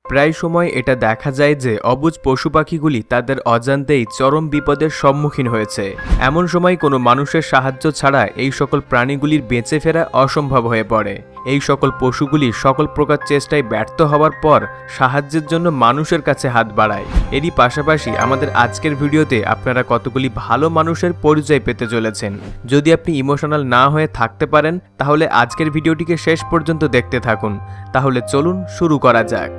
প্রায় সময় এটা দেখা যায় যে অবুঝ পশু পাখিগুলি তাদের অজান্তেই চরম বিপদের সম্মুখীন হয়েছে। এমন সময় কোনো মানুষের সাহায্য ছাড়া এই সকল প্রাণীগুলির বেঁচে ফেরা অসম্ভব হয়ে পড়ে। এই সকল পশুগুলি সকল প্রকার চেষ্টায় ব্যর্থ হওয়ার পর সাহায্যের জন্য মানুষের কাছে হাত বাড়ায়। এরই পাশাপাশি আমাদের আজকের ভিডিওতে আপনারা কতগুলি ভালো মানুষের পরিচয় পেতে চলেছেন। যদি আপনি ইমোশনাল না হয়ে থাকতে পারেন তাহলে আজকের ভিডিওটিকে শেষ পর্যন্ত দেখতে থাকুন। তাহলে চলুন শুরু করা যাক।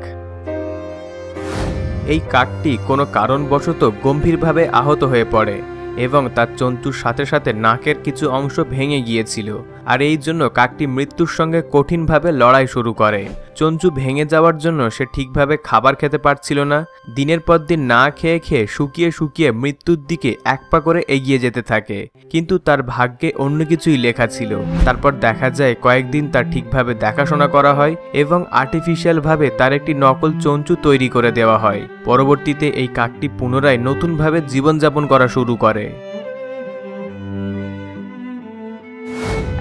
এই কাকটি কোনো কারণবশত গম্ভীরভাবে আহত হয়ে পড়ে এবং তার চঞ্চুর সাথে সাথে নাকের কিছু অংশ ভেঙে গিয়েছিল, আর এই জন্য কাকটি মৃত্যুর সঙ্গে কঠিনভাবে লড়াই শুরু করে। চঞ্চু ভেঙে যাওয়ার জন্য সে ঠিকভাবে খাবার খেতে পারছিল না। দিনের পর দিন না খেয়ে খেয়ে শুকিয়ে শুকিয়ে মৃত্যুর দিকে এক পা করে এগিয়ে যেতে থাকে, কিন্তু তার ভাগ্যে অন্য কিছুই লেখা ছিল। তারপর দেখা যায় কয়েকদিন তার ঠিকভাবে দেখাশোনা করা হয় এবং আর্টিফিশিয়ালভাবে তার একটি নকল চঞ্চু তৈরি করে দেওয়া হয়। পরবর্তীতে এই কাকটি পুনরায় নতুনভাবে জীবনযাপন করা শুরু করে।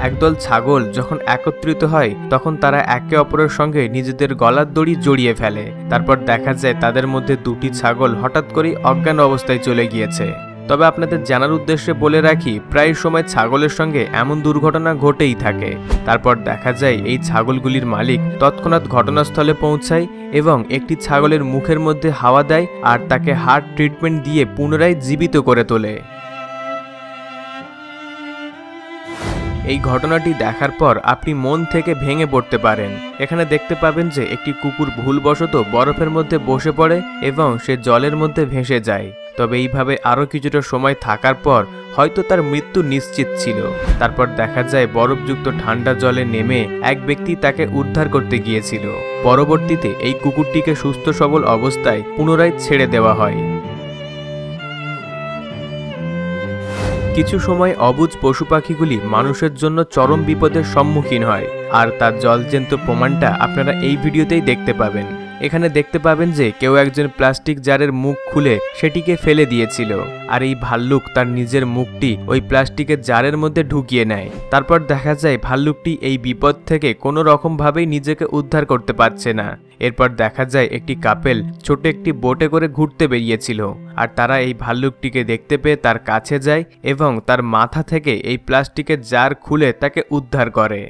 একদল ছাগল যখন একত্রিত হয় তখন তারা একে অপরের সঙ্গে নিজেদের গলার দড়ি জড়িয়ে ফেলে। তারপর দেখা যায় তাদের মধ্যে দুটি ছাগল হঠাৎ করেই অজ্ঞান অবস্থায় চলে গিয়েছে। তবে আপনাদের জানার উদ্দেশ্যে বলে রাখি, প্রায় সময় ছাগলের সঙ্গে এমন দুর্ঘটনা ঘটেই থাকে। তারপর দেখা যায় এই ছাগলগুলির মালিক তৎক্ষণাৎ ঘটনাস্থলে পৌঁছায় এবং একটি ছাগলের মুখের মধ্যে হাওয়া দেয় আর তাকে হার্ট ট্রিটমেন্ট দিয়ে পুনরায় জীবিত করে তোলে। এই ঘটনাটি দেখার পর আপনি মন থেকে ভেঙে পড়তে পারেন। এখানে দেখতে পাবেন যে একটি কুকুর ভুলবশত বরফের মধ্যে বসে পড়ে এবং সে জলের মধ্যে ভেসে যায়। তবে এইভাবে আরও কিছুটা সময় থাকার পর হয়তো তার মৃত্যু নিশ্চিত ছিল। তারপর দেখা যায় বরফযুক্ত ঠান্ডা জলে নেমে এক ব্যক্তি তাকে উদ্ধার করতে গিয়েছিল। পরবর্তীতে এই কুকুরটিকে সুস্থ সবল অবস্থায় পুনরায় ছেড়ে দেওয়া হয়। কিছু সময় অবুঝ পশু পাখিগুলি মানুষের জন্য চরম বিপদের সম্মুখীন হয়, আর তার জলজ্যান্ত প্রমাণটা আপনারা এই ভিডিওতেই দেখতে পাবেন। এখানে দেখতে পাবেন যে কেউ একজন প্লাস্টিক জারের মুখ খুলে সেটিকে ফেলে দিয়েছিল, আর এই ভাল্লুক তার নিজের মুখটি ওই প্লাস্টিকের জারের মধ্যে ঢুকিয়ে নেয়। তারপর দেখা যায় ভাল্লুকটি এই বিপদ থেকে কোনো রকমভাবেই নিজেকে উদ্ধার করতে পারছে না। এরপর দেখা যায় একটি কাপেল ছোট একটি বোটে করে ঘুরতে বেরিয়েছিল, আর তারা এই ভাল্লুকটিকে দেখতে পেয়ে তার কাছে যায় এবং তার মাথা থেকে এই প্লাস্টিকের জার খুলে তাকে উদ্ধার করে।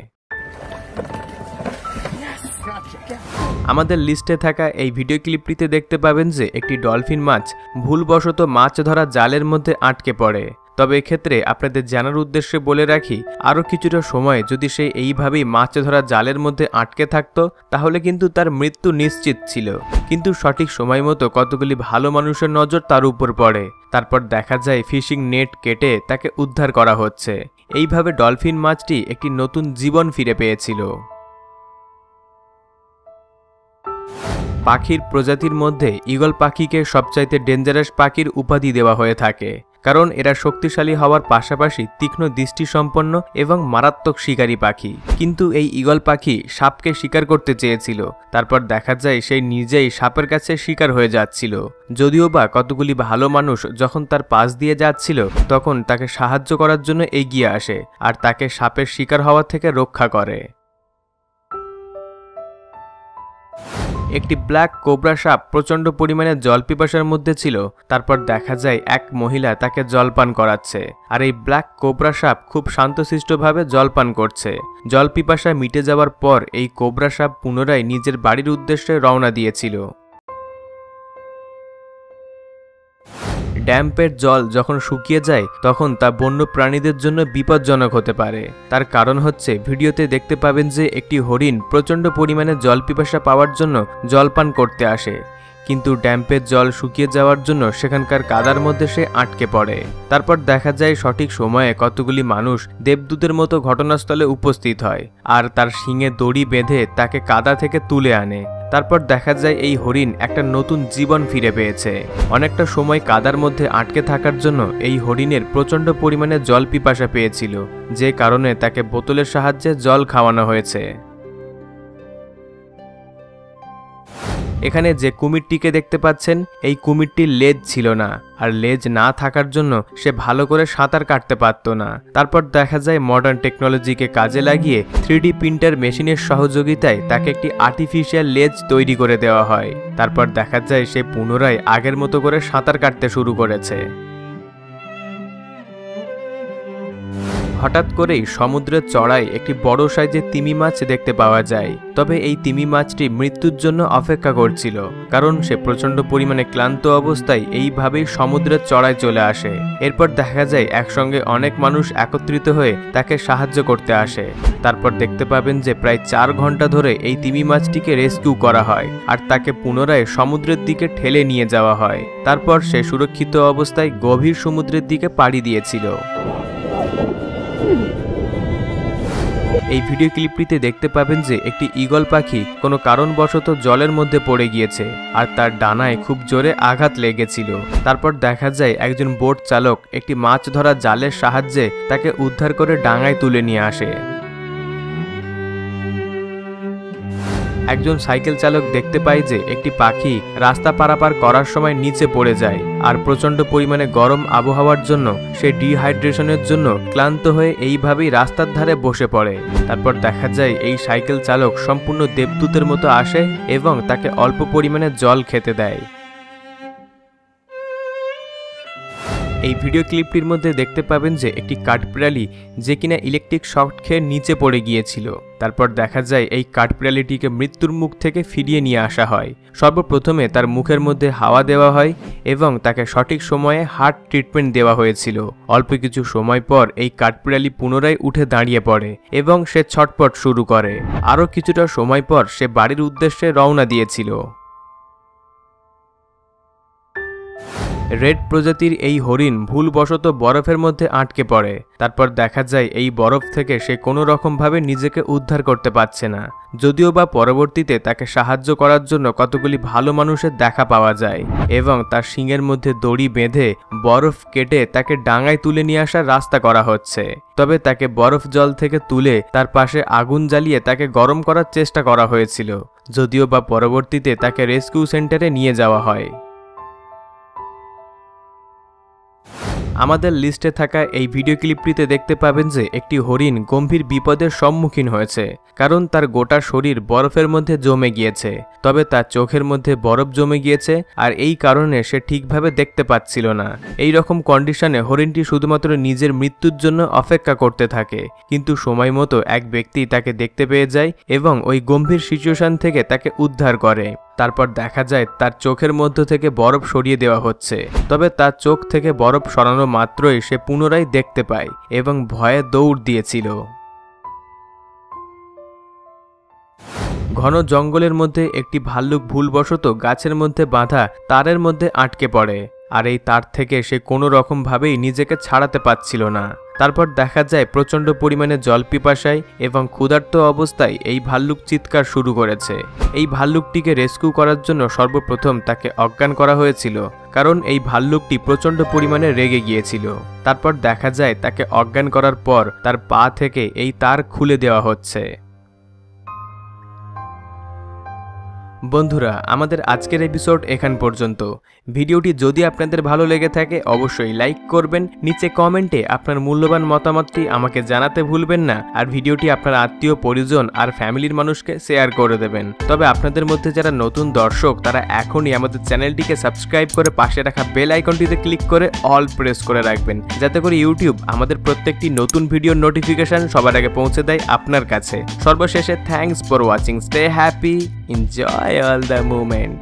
আমাদের লিস্টে থাকা এই ভিডিও ক্লিপটিতে দেখতে পাবেন যে একটি ডলফিন মাছ ভুলবশত মাছ ধরা জালের মধ্যে আটকে পড়ে। তবে এক্ষেত্রে আপনাদের জানার উদ্দেশ্যে বলে রাখি, আরও কিছুটা সময় যদি সে এইভাবেই মাছ ধরা জালের মধ্যে আটকে থাকতো তাহলে কিন্তু তার মৃত্যু নিশ্চিত ছিল। কিন্তু সঠিক সময় মতো কতগুলি ভালো মানুষের নজর তার উপর পড়ে। তারপর দেখা যায় ফিশিং নেট কেটে তাকে উদ্ধার করা হচ্ছে। এইভাবে ডলফিন মাছটি একটি নতুন জীবন ফিরে পেয়েছিল। পাখির প্রজাতির মধ্যে ঈগল পাখিকে সবচাইতে ডেঞ্জারাস পাখির উপাধি দেওয়া হয়ে থাকে, কারণ এরা শক্তিশালী হওয়ার পাশাপাশি তীক্ষ্ণ দৃষ্টিসম্পন্ন এবং মারাত্মক শিকারী পাখি। কিন্তু এই ঈগল পাখি সাপকে শিকার করতে চেয়েছিল, তারপর দেখা যায় সে নিজেই সাপের কাছে শিকার হয়ে যাচ্ছিল। যদিও বা কতগুলি ভালো মানুষ যখন তার পাশ দিয়ে যাচ্ছিল তখন তাকে সাহায্য করার জন্য এগিয়ে আসে আর তাকে সাপের শিকার হওয়া থেকে রক্ষা করে। একটি ব্ল্যাক কোবরা সাপ প্রচণ্ড পরিমাণে জল পিপাসার মধ্যে ছিল। তারপর দেখা যায় এক মহিলা তাকে জলপান করাচ্ছে, আর এই ব্ল্যাক কোবরা সাপ খুব শান্তশিষ্টভাবে জলপান করছে। জল পিপাসা মিটে যাওয়ার পর এই কোবরা সাপ পুনরায় নিজের বাড়ির উদ্দেশ্যে রওনা দিয়েছিল। ড্যাম্পের জল যখন শুকিয়ে যায় তখন তা বন্য প্রাণীদের জন্য বিপজ্জনক হতে পারে। তার কারণ হচ্ছে ভিডিওতে দেখতে পাবেন যে একটি হরিণ প্রচণ্ড পরিমাণে জল পিপাসা পাওয়ার জন্য জলপান করতে আসে, কিন্তু ড্যাম্পের জল শুকিয়ে যাওয়ার জন্য সেখানকার কাদার মধ্যে সে আটকে পড়ে। তারপর দেখা যায় সঠিক সময়ে কতগুলি মানুষ দেবদূতের মতো ঘটনাস্থলে উপস্থিত হয় আর তার শিঙে দড়ি বেঁধে তাকে কাদা থেকে তুলে আনে। তারপর দেখা যায় এই হরিণ একটা নতুন জীবন ফিরে পেয়েছে। অনেকটা সময় কাদার মধ্যে আটকে থাকার জন্য এই হরিণের প্রচণ্ড পরিমাণে জল পিপাসা পেয়েছিল, যে কারণে তাকে বোতলের সাহায্যে জল খাওয়ানো হয়েছে। এখানে যে কুমিরটিকে দেখতে পাচ্ছেন এই কুমিরটির লেজ ছিল না, আর লেজ না থাকার জন্য সে ভালো করে সাঁতার কাটতে পারত না। তারপর দেখা যায় মডার্ন টেকনোলজিকে কাজে লাগিয়ে 3D প্রিন্টার মেশিনের সহযোগিতায় তাকে একটি আর্টিফিশিয়াল লেজ তৈরি করে দেওয়া হয়। তারপর দেখা যায় সে পুনরায় আগের মতো করে সাঁতার কাটতে শুরু করেছে। হঠাৎ করেই সমুদ্রের চড়ায় একটি বড় সাইজের তিমি মাছ দেখতে পাওয়া যায়। তবে এই তিমি মাছটি মৃত্যুর জন্য অপেক্ষা করছিল, কারণ সে প্রচন্ড পরিমাণে ক্লান্ত অবস্থায় এইভাবেই সমুদ্রের চড়ায় চলে আসে। এরপর দেখা যায় একসঙ্গে অনেক মানুষ একত্রিত হয়ে তাকে সাহায্য করতে আসে। তারপর দেখতে পাবেন যে প্রায় 4 ঘন্টা ধরে এই তিমি মাছটিকে রেস্কিউ করা হয় আর তাকে পুনরায় সমুদ্রের দিকে ঠেলে নিয়ে যাওয়া হয়। তারপর সে সুরক্ষিত অবস্থায় গভীর সমুদ্রের দিকে পাড়ি দিয়েছিল। এই ভিডিও ক্লিপটিতে দেখতে পাবেন যে একটি ঈগল পাখি কোনো কারণবশত জলের মধ্যে পড়ে গিয়েছে আর তার ডানায় খুব জোরে আঘাত লেগেছিল। তারপর দেখা যায় একজন বোট চালক একটি মাছ ধরা জালের সাহায্যে তাকে উদ্ধার করে ডাঙায় তুলে নিয়ে আসে। একজন সাইকেল চালক দেখতে পায় যে একটি পাখি রাস্তা পারাপার করার সময় নিচে পড়ে যায় আর প্রচন্ড পরিমাণে গরম আবহাওয়ার জন্য সে ডিহাইড্রেশনের জন্য ক্লান্ত হয়ে এইভাবেই রাস্তার ধারে বসে পড়ে। তারপর দেখা যায় এই সাইকেল চালক সম্পূর্ণ দেবদূতের মতো আসে এবং তাকে অল্প পরিমাণে জল খেতে দেয়। এই ভিডিও ক্লিপটির মধ্যে দেখতে পাবেন যে একটি কাঠবিড়ালি যে কিনা ইলেকট্রিক শক খেয়ে নিচে পড়ে গিয়েছিল। তারপর দেখা যায় এই কাঠবিড়ালিটিকে মৃত্যুর মুখ থেকে ফিরিয়ে নিয়ে আসা হয়। সর্বপ্রথমে তার মুখের মধ্যে হাওয়া দেওয়া হয় এবং তাকে সঠিক সময়ে হার্ট ট্রিটমেন্ট দেওয়া হয়েছিল। অল্প কিছু সময় পর এই কাঠবিড়ালি পুনরায় উঠে দাঁড়িয়ে পড়ে এবং সে ছটপট শুরু করে। আরও কিছুটা সময় পর সে বাড়ির উদ্দেশ্যে রওনা দিয়েছিল। রেড প্রজাতির এই হরিণ ভুলবশত বরফের মধ্যে আটকে পড়ে। তারপর দেখা যায় এই বরফ থেকে সে কোনো রকমভাবে নিজেকে উদ্ধার করতে পারছে না, যদিও বা পরবর্তীতে তাকে সাহায্য করার জন্য কতগুলি ভালো মানুষের দেখা পাওয়া যায় এবং তার শিংয়ের মধ্যে দড়ি বেঁধে বরফ কেটে তাকে ডাঙায় তুলে নিয়ে আসার রাস্তা করা হচ্ছে। তবে তাকে বরফ জল থেকে তুলে তার পাশে আগুন জ্বালিয়ে তাকে গরম করার চেষ্টা করা হয়েছিল, যদিও বা পরবর্তীতে তাকে রেস্কিউ সেন্টারে নিয়ে যাওয়া হয়। আমাদের লিস্টে থাকা এই ভিডিও ক্লিপটিতে দেখতে পাবেন যে একটি হরিণ গম্ভীর বিপদের সম্মুখীন হয়েছে, কারণ তার গোটা শরীর বরফের মধ্যে জমে গিয়েছে। তবে তার চোখের মধ্যে বরফ জমে গিয়েছে আর এই কারণে সে ঠিকভাবে দেখতে পাচ্ছিল না। এই রকম কন্ডিশনে হরিণটি শুধুমাত্র নিজের মৃত্যুর জন্য অপেক্ষা করতে থাকে, কিন্তু সময় মতো এক ব্যক্তি তাকে দেখতে পেয়ে যায় এবং ওই গম্ভীর সিচুয়েশন থেকে তাকে উদ্ধার করে। তারপর দেখা যায় তার চোখের মধ্য থেকে বরফ সরিয়ে দেওয়া হচ্ছে। তবে তার চোখ থেকে বরফ সরানো মাত্রই সে পুনরায় দেখতে পায় এবং ভয়ে দৌড় দিয়েছিল। ঘন জঙ্গলের মধ্যে একটি ভাল্লুক ভুলবশত গাছের মধ্যে বাঁধা তারের মধ্যে আটকে পড়ে আর এই তার থেকে সে কোনো রকমভাবেই নিজেকে ছাড়াতে পারছিল না। তারপর দেখা যায় প্রচন্ড পরিমাণে জল পিপাসায় এবং ক্ষুধার্ত অবস্থায় এই ভাল্লুক চিৎকার শুরু করেছে। এই ভাল্লুকটিকে রেস্কিউ করার জন্য সর্বপ্রথম তাকে অজ্ঞান করা হয়েছিল, কারণ এই ভাল্লুকটি প্রচন্ড পরিমাণে রেগে গিয়েছিল। তারপর দেখা যায় তাকে অজ্ঞান করার পর তার পা থেকে এই তার খুলে দেওয়া হচ্ছে। বন্ধুরা, আমাদের আজকের এপিসোড এখান পর্যন্ত। ভিডিওটি যদি আপনাদের ভালো লেগে থাকে অবশ্যই লাইক করবেন, নিচে কমেন্টে আপনার মূল্যবান মতামতটি আমাকে জানাতে ভুলবেন না, আর ভিডিওটি আপনার আত্মীয় পরিজন আর ফ্যামিলির মানুষকে শেয়ার করে দেবেন। তবে আপনাদের মধ্যে যারা নতুন দর্শক তারা এখনই আমাদের চ্যানেলটিকে সাবস্ক্রাইব করে পাশে রাখা বেল আইকনটিতে ক্লিক করে অল প্রেস করে রাখবেন, যাতে করে ইউটিউব আমাদের প্রত্যেকটি নতুন ভিডিওর নোটিফিকেশন সবার আগে পৌঁছে দেয় আপনার কাছে। সর্বশেষে thanks for watching, stay happy, enjoy all the moment.